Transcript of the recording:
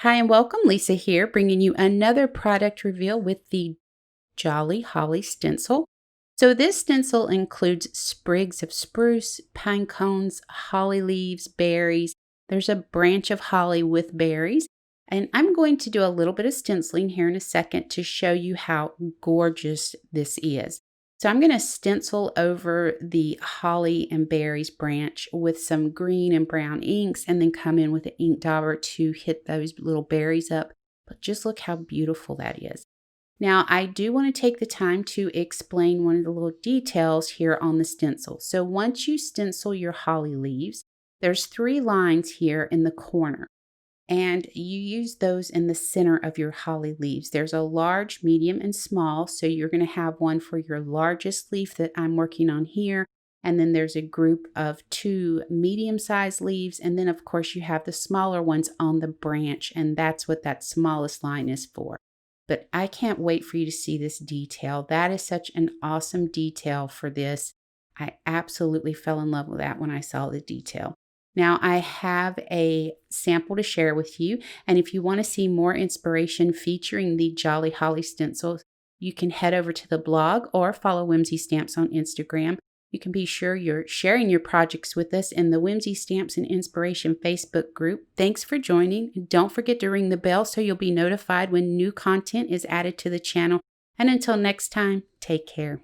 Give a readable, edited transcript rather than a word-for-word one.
Hi and welcome, Lisa here, bringing you another product reveal with the Jolly Holly Stencil. So this stencil includes sprigs of spruce, pine cones, holly leaves, berries. There's a branch of holly with berries. And I'm going to do a little bit of stenciling here in a second to show you how gorgeous this is. So I'm going to stencil over the holly and berries branch with some green and brown inks and then come in with an ink dauber to hit those little berries up. But just look how beautiful that is. Now, I do want to take the time to explain one of the little details here on the stencil. So once you stencil your holly leaves, there's 3 lines here in the corner, and you use those in the center of your holly leaves. There's a large, medium, and small, so you're going to have one for your largest leaf that I'm working on here, and then there's a group of 2 medium-sized leaves, and then of course you have the smaller ones on the branch, and that's what that smallest line is for. But I can't wait for you to see this detail. That is such an awesome detail for this. I absolutely fell in love with that when I saw the detail. Now I have a sample to share with you, and if you want to see more inspiration featuring the Jolly Holly stencils, you can head over to the blog or follow Whimsy Stamps on Instagram. You can be sure you're sharing your projects with us in the Whimsy Stamps and Inspiration Facebook group. Thanks for joining. Don't forget to ring the bell so you'll be notified when new content is added to the channel. And until next time, take care.